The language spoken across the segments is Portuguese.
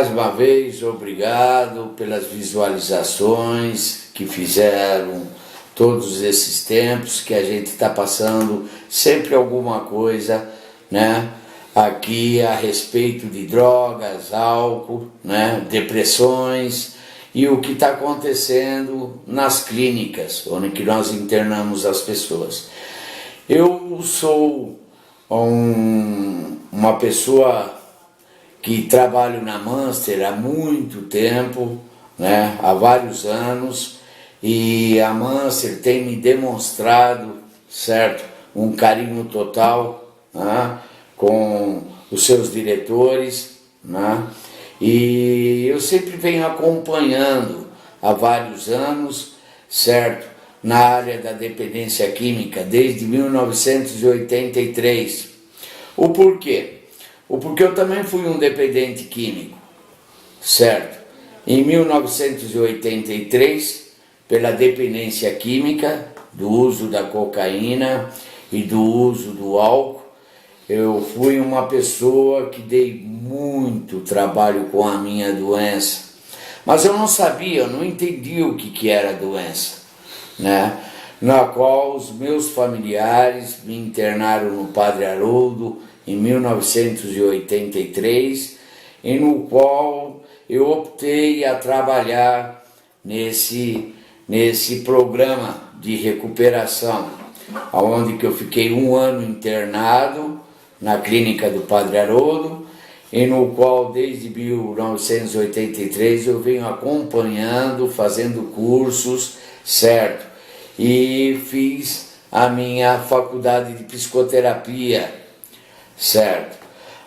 Mais uma vez, obrigado pelas visualizações que fizeram todos esses tempos que a gente está passando sempre alguma coisa, né? Aqui a respeito de drogas, álcool, né? Depressões e o que está acontecendo nas clínicas, onde que nós internamos as pessoas. Eu sou uma pessoa que trabalho na Munster há muito tempo, né? Há vários anos, e a Munster tem me demonstrado, certo, um carinho total, né? Com os seus diretores, né? E eu sempre venho acompanhando há vários anos, certo, na área da dependência química, desde 1983. O porquê? O porquê eu também fui um dependente químico, certo? Em 1983, pela dependência química, do uso da cocaína e do uso do álcool, eu fui uma pessoa que dei muito trabalho com a minha doença. Mas eu não sabia, eu não entendia o que era a doença, né? Na qual os meus familiares me internaram no Padre Haroldo em 1983, e no qual eu optei a trabalhar nesse programa de recuperação, onde que eu fiquei 1 ano internado na clínica do Padre Haroldo, e no qual desde 1983 eu venho acompanhando, fazendo cursos, certo? E fiz a minha faculdade de psicoterapia, certo?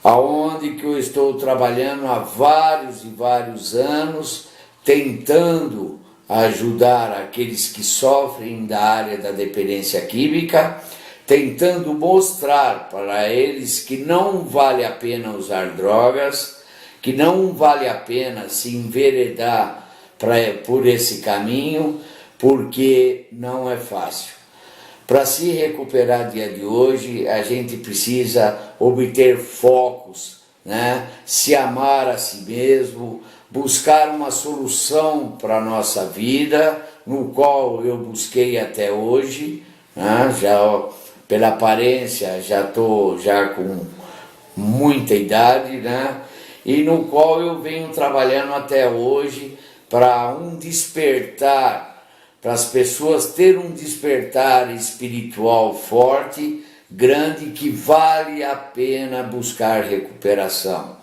Aonde que eu estou trabalhando há vários e vários anos, tentando ajudar aqueles que sofrem da área da dependência química, tentando mostrar para eles que não vale a pena usar drogas, que não vale a pena se enveredar por esse caminho, porque não é fácil. Para se recuperar dia de hoje, a gente precisa obter focos, né? Se amar a si mesmo, buscar uma solução para a nossa vida, no qual eu busquei até hoje, né? Já pela aparência já estou com muita idade, né? E no qual eu venho trabalhando até hoje para um despertar, para as pessoas terem um despertar espiritual forte, grande, que vale a pena buscar recuperação.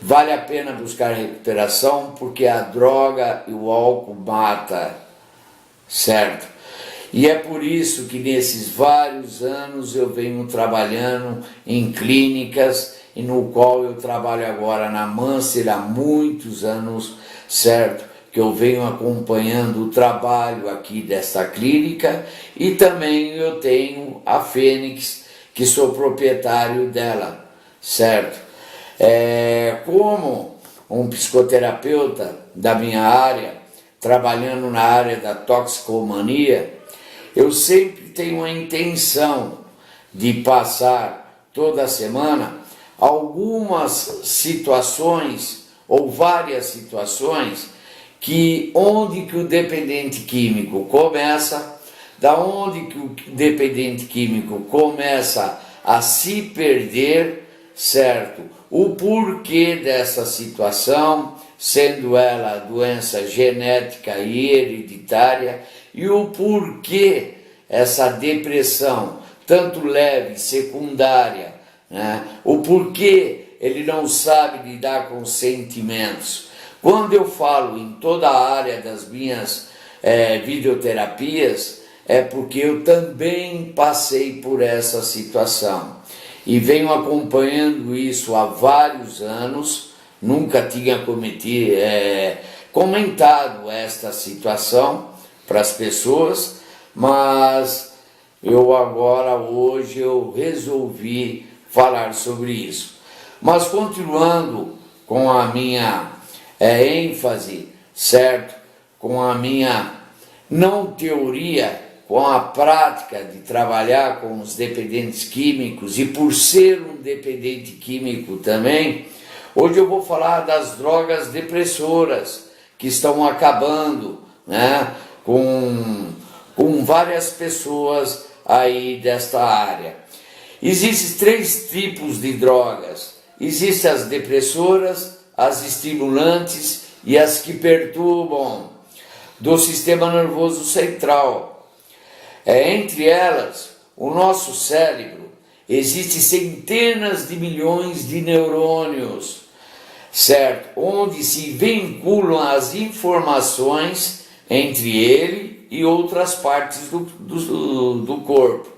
Vale a pena buscar recuperação porque a droga e o álcool mata, certo? E é por isso que nesses vários anos eu venho trabalhando em clínicas, e no qual eu trabalho agora na Munster há muitos anos, certo? Que eu venho acompanhando o trabalho aqui desta clínica, e também eu tenho a Fênix, que sou proprietário dela, certo? Como um psicoterapeuta da minha área, trabalhando na área da toxicomania, eu sempre tenho a intenção de passar toda semana algumas situações ou várias situações onde que o dependente químico começa, da onde que o dependente químico começa a se perder, certo? O porquê dessa situação, sendo ela doença genética e hereditária, e o porquê essa depressão, tanto leve, secundária, né? O porquê ele não sabe lidar com os sentimentos. Quando eu falo em toda a área das minhas videoterapias, é porque eu também passei por essa situação e venho acompanhando isso há vários anos. Nunca tinha comentado esta situação para as pessoas, mas hoje eu resolvi falar sobre isso. Mas continuando com a minha ênfase, certo? Com a minha não teoria, com a prática de trabalhar com os dependentes químicos, e por ser um dependente químico também, Hoje eu vou falar das drogas depressoras que estão acabando, né, com várias pessoas aí desta área. Existem 3 tipos de drogas. Existem as depressoras, as estimulantes e as que perturbam do sistema nervoso central. Entre elas, o nosso cérebro, existem centenas de milhões de neurônios, certo? Onde se vinculam as informações entre ele e outras partes do corpo.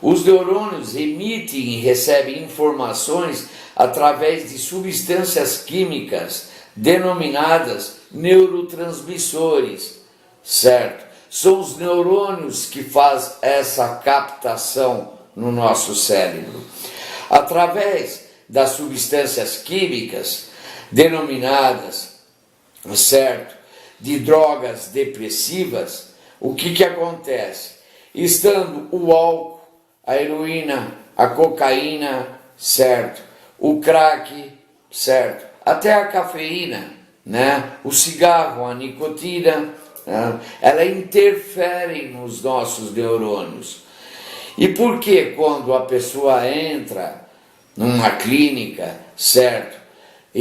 Os neurônios emitem e recebem informações através de substâncias químicas denominadas neurotransmissores, certo? São os neurônios que fazem essa captação no nosso cérebro. Através das substâncias químicas denominadas, certo, de drogas depressivas, o que acontece? Estando o álcool, a heroína, a cocaína, certo, o crack, certo, até a cafeína, né, o cigarro, a nicotina, né, ela interfere nos nossos neurônios. E por que quando a pessoa entra numa clínica, certo,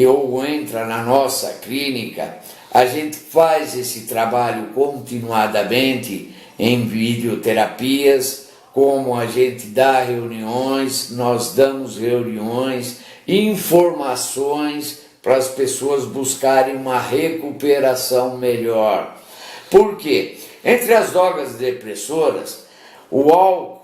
ou entra na nossa clínica, a gente faz esse trabalho continuadamente em videoterapias, como a gente dá reuniões, nós damos reuniões, informações para as pessoas buscarem uma recuperação melhor. Por quê? Entre as drogas depressoras, o álcool,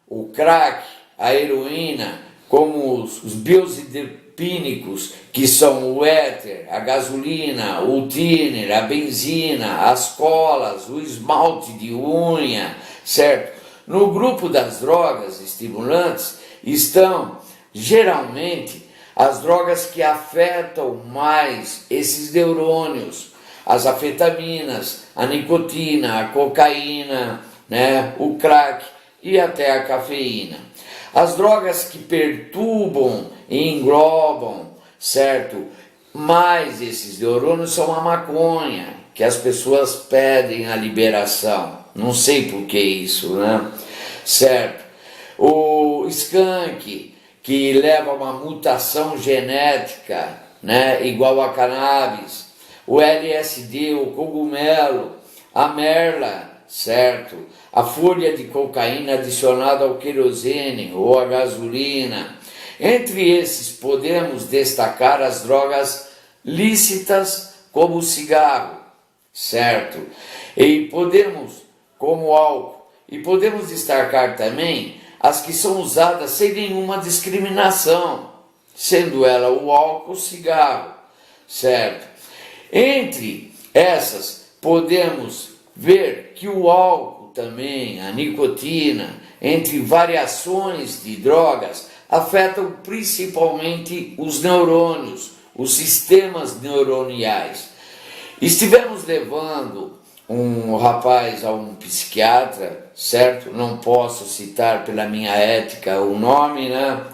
o crack, a heroína, como os benzodiazepínicos, que são o éter, a gasolina, o thinner, a benzina, as colas, o esmalte de unha, certo? No grupo das drogas estimulantes estão, geralmente, as drogas que afetam mais esses neurônios, as anfetaminas, a nicotina, a cocaína, né, o crack e até a cafeína. As drogas que perturbam e englobam, certo, mais esses neurônios são a maconha, que as pessoas pedem a liberação. Não sei por que isso, né? Certo. O skunk, que leva a uma mutação genética, né, igual a cannabis. O LSD, o cogumelo, a merla, certo? A folha de cocaína adicionada ao querosene ou à gasolina. Entre esses podemos destacar as drogas lícitas como o cigarro, certo? E podemos, como o álcool, e podemos destacar também as que são usadas sem nenhuma discriminação, sendo ela o álcool, o cigarro, certo? Entre essas podemos ver que o álcool também, a nicotina, entre variações de drogas, afetam principalmente os neurônios, os sistemas neuroniais. Estivemos levando um rapaz a um psiquiatra, certo? Não posso citar pela minha ética o nome, né?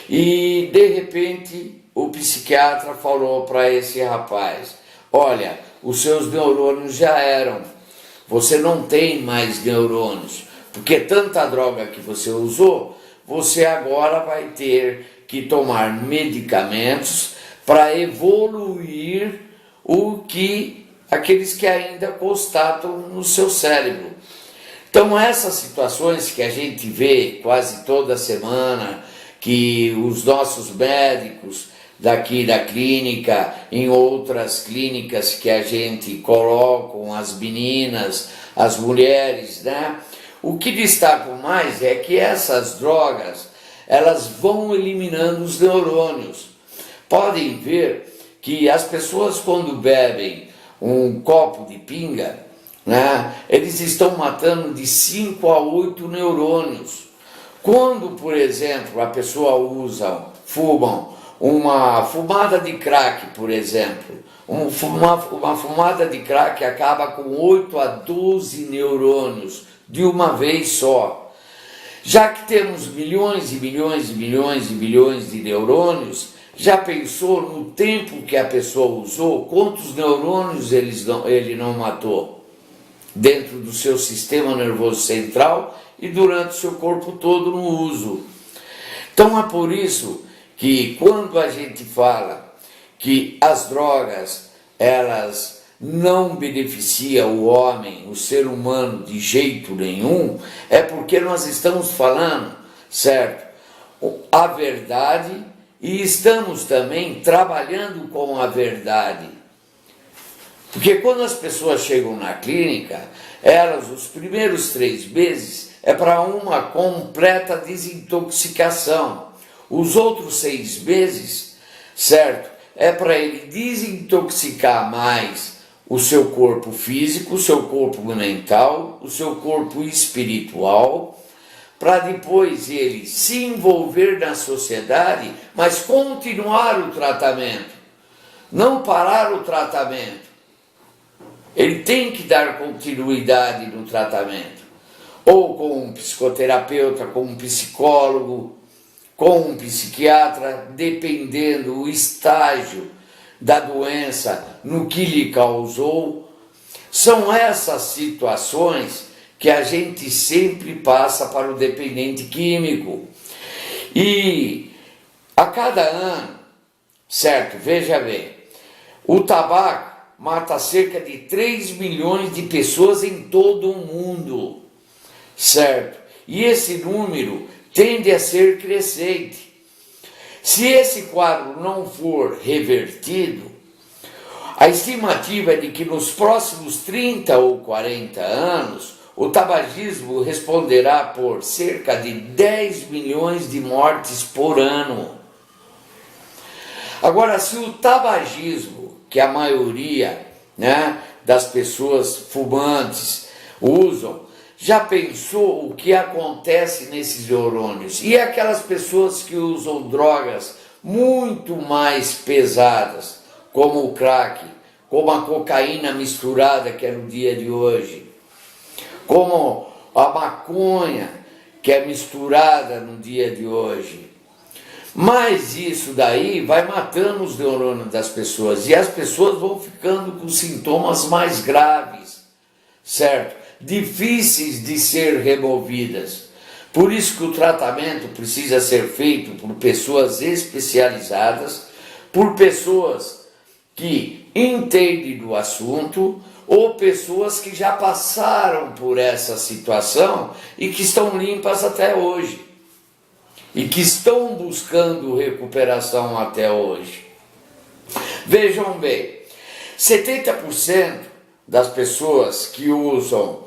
E de repente o psiquiatra falou para esse rapaz: olha, os seus neurônios já eram, você não tem mais neurônios, porque tanta droga que você usou, você agora vai ter que tomar medicamentos para evoluir aqueles que ainda constatam no seu cérebro. Então essas situações que a gente vê quase toda semana, que os nossos médicos daqui da clínica, em outras clínicas que a gente colocam as meninas, as mulheres, né? O que destaco mais é que essas drogas, elas vão eliminando os neurônios. Podem ver que as pessoas quando bebem um copo de pinga, né, eles estão matando de 5 a 8 neurônios. Quando, por exemplo, a pessoa fumam uma fumada de crack, por exemplo, uma fumada de crack acaba com 8 a 12 neurônios de uma vez só. Já que temos milhões e milhões e milhões e milhões de neurônios, Já pensou no tempo que a pessoa usou? Quantos neurônios ele não matou dentro do seu sistema nervoso central e durante o seu corpo todo no uso? Então é por isso que quando a gente fala que as drogas, elas não beneficiam o homem, o ser humano de jeito nenhum, é porque nós estamos falando, certo, a verdade, e estamos também trabalhando com a verdade. Porque quando as pessoas chegam na clínica, elas, os primeiros 3 meses, é para uma completa desintoxicação. Os outros 6 meses, certo, é para ele desintoxicar mais o seu corpo físico, o seu corpo mental, o seu corpo espiritual, para depois ele se envolver na sociedade, mas continuar o tratamento, não parar o tratamento. Ele tem que dar continuidade no tratamento, ou com um psicoterapeuta, com um psicólogo, com um psiquiatra, dependendo do estágio da doença, no que lhe causou. São essas situações que a gente sempre passa para o dependente químico. E a cada ano, certo, veja bem, o tabaco mata cerca de 3 milhões de pessoas em todo o mundo, certo? E esse número tende a ser crescente. Se esse quadro não for revertido, a estimativa é de que nos próximos 30 ou 40 anos, o tabagismo responderá por cerca de 10 milhões de mortes por ano. Agora, se o tabagismo, que a maioria, né, das pessoas fumantes usam, já pensou o que acontece nesses neurônios? E aquelas pessoas que usam drogas muito mais pesadas, como o crack, como a cocaína misturada, que é no dia de hoje, como a maconha, que é misturada no dia de hoje. Mas isso daí vai matando os neurônios das pessoas, e as pessoas vão ficando com sintomas mais graves, certo? Difíceis de ser removidas. Por isso que o tratamento precisa ser feito por pessoas especializadas, por pessoas que entendem do assunto, ou pessoas que já passaram por essa situação e que estão limpas até hoje, e que estão buscando recuperação até hoje. Vejam bem, 70% das pessoas que usam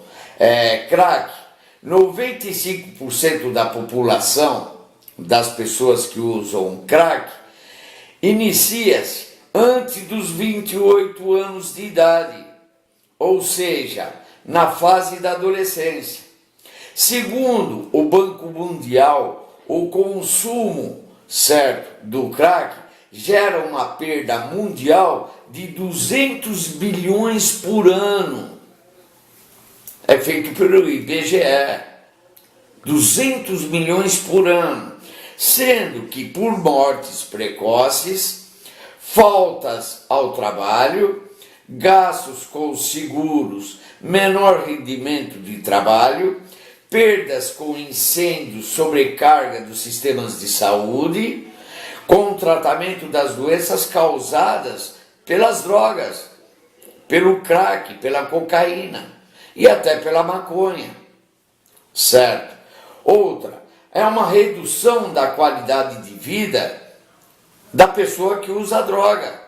crack, 95% da população das pessoas que usam crack inicia-se antes dos 28 anos de idade, ou seja, na fase da adolescência. Segundo o Banco Mundial, o consumo, certo, do crack gera uma perda mundial de 200 bilhões por ano. É feito pelo IBGE, 200 milhões por ano, sendo que por mortes precoces, faltas ao trabalho, gastos com seguros, menor rendimento de trabalho, perdas com incêndios, sobrecarga dos sistemas de saúde, com o tratamento das doenças causadas pelas drogas, pelo crack, pela cocaína e até pela maconha, certo? Outra, é uma redução da qualidade de vida da pessoa que usa a droga.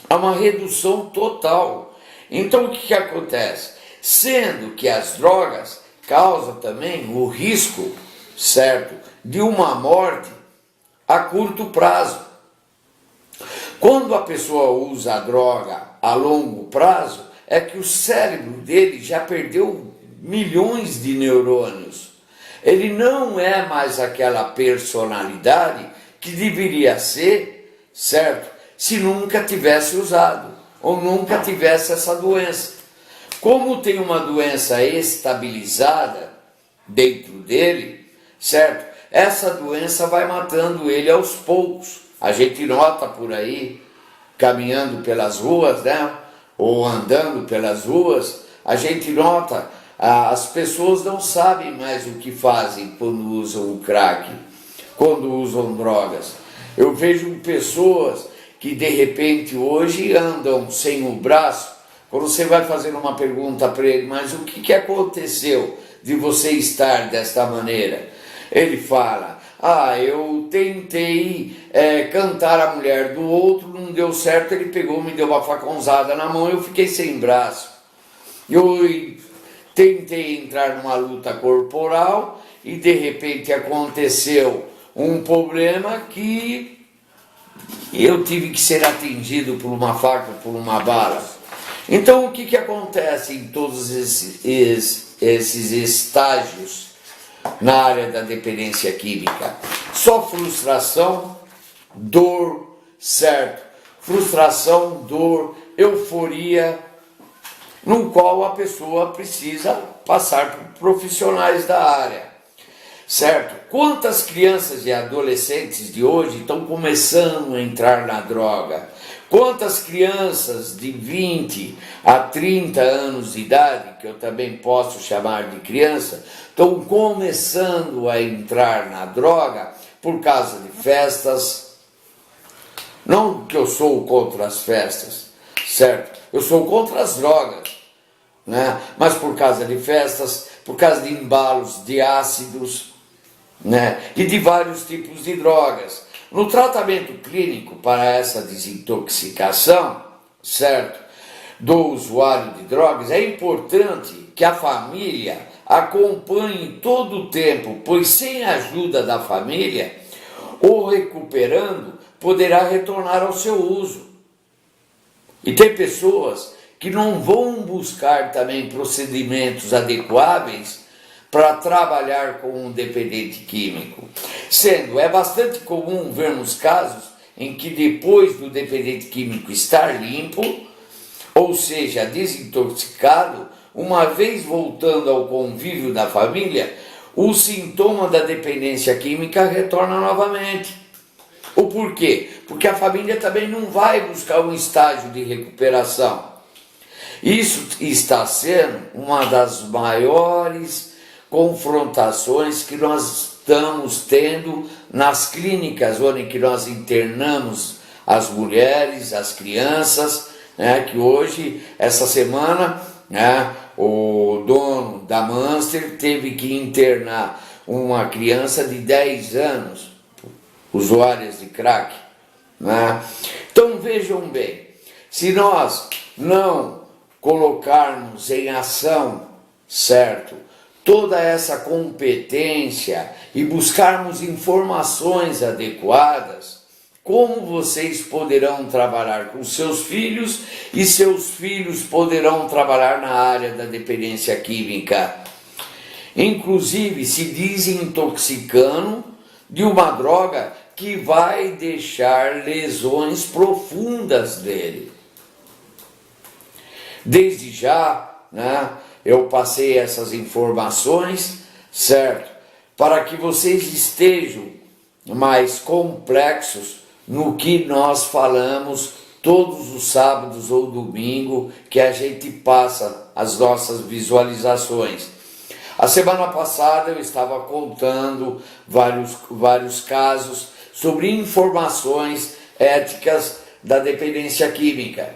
Há uma redução total. Então o que acontece? Sendo que as drogas causam também o risco, certo, de uma morte a curto prazo. Quando a pessoa usa a droga a longo prazo, é que o cérebro dele já perdeu milhões de neurônios. Ele não é mais aquela personalidade que deveria ser, certo, se nunca tivesse usado, ou nunca tivesse essa doença. Como tem uma doença estabilizada dentro dele, certo? essa doença vai matando ele aos poucos. A gente nota por aí, caminhando pelas ruas, né? Ou andando pelas ruas, a gente nota, as pessoas não sabem mais o que fazem quando usam o crack, quando usam drogas. Eu vejo pessoas que de repente hoje andam sem o braço. Quando você vai fazer uma pergunta para ele, mas o que aconteceu de você estar desta maneira? Ele fala, eu tentei cantar a mulher do outro, não deu certo, ele pegou, me deu uma facãozada na mão, eu fiquei sem braço. Eu tentei entrar numa luta corporal e de repente aconteceu um problema que eu tive que ser atingido por uma faca, por uma bala. Então o que acontece em todos esses estágios na área da dependência química? Só frustração, dor, certo? Frustração, dor, euforia, no qual a pessoa precisa passar por profissionais da área, certo? Quantas crianças e adolescentes de hoje estão começando a entrar na droga? Quantas crianças de 20 a 30 anos de idade, que eu também posso chamar de criança, estão começando a entrar na droga por causa de festas? Não que eu sou contra as festas, certo? Eu sou contra as drogas, né? Mas por causa de festas, por causa de embalos de ácidos, né? E de vários tipos de drogas. No tratamento clínico para essa desintoxicação, certo, do usuário de drogas, é importante que a família acompanhe todo o tempo, pois sem a ajuda da família, o recuperando poderá retornar ao seu uso. E tem pessoas que não vão buscar também procedimentos adequáveis para trabalhar com um dependente químico. É bastante comum vermos casos em que depois do dependente químico estar limpo, ou seja, desintoxicado, uma vez voltando ao convívio da família, o sintoma da dependência química retorna novamente. O porquê? Porque a família também não vai buscar um estágio de recuperação. Isso está sendo uma das maiores confrontações que nós estamos tendo nas clínicas onde nós internamos as mulheres, as crianças, né, que hoje, essa semana, né, o dono da Monster teve que internar uma criança de 10 anos, usuárias de crack, né? Então vejam bem, se nós não colocarmos em ação, certo, toda essa competência e buscarmos informações adequadas, como vocês poderão trabalhar com seus filhos e seus filhos poderão trabalhar na área da dependência química, inclusive se desintoxicando de uma droga que vai deixar lesões profundas dele. Desde já, né, eu passei essas informações, certo? Para que vocês estejam mais complexos no que nós falamos todos os sábados ou domingo que a gente passa as nossas visualizações. A semana passada eu estava contando vários casos sobre informações éticas da dependência química,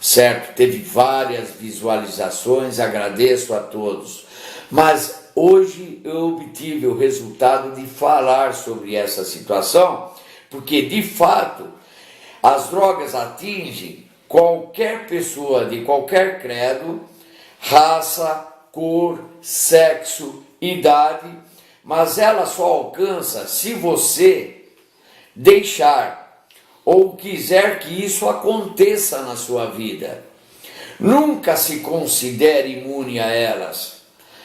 certo? Teve várias visualizações, agradeço a todos. Mas hoje eu obtive o resultado de falar sobre essa situação, porque de fato as drogas atingem qualquer pessoa de qualquer credo, raça, cor, sexo, idade, mas ela só alcança se você deixar ou quiser que isso aconteça na sua vida. Nunca se considere imune a elas.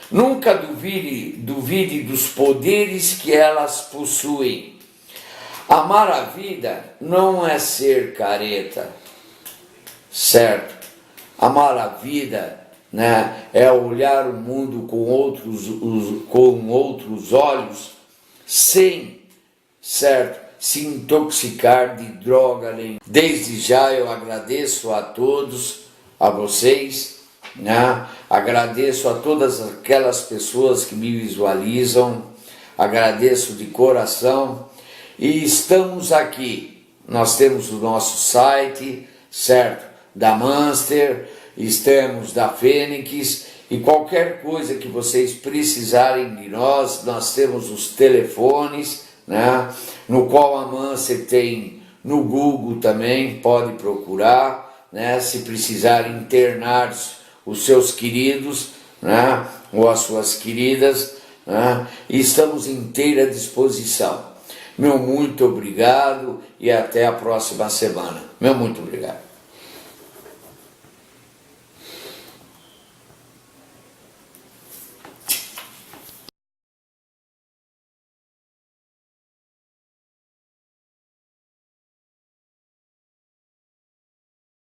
Nunca duvide dos poderes que elas possuem. Amar a vida não é ser careta, certo? Amar a vida, né, é olhar o mundo com outros olhos, sem, certo, se intoxicar de droga nenhuma. Desde já eu agradeço a todos, a vocês, né? Agradeço a todas aquelas pessoas que me visualizam, agradeço de coração e estamos aqui. Nós temos o nosso site, certo, da Monster, estamos da Fênix e qualquer coisa que vocês precisarem de nós temos os telefones, né, no qual a Monster tem no Google também, pode procurar, né, se precisarem internar os seus queridos, né, ou as suas queridas, né, e estamos inteira disposição. Meu muito obrigado e até a próxima semana. Meu muito obrigado.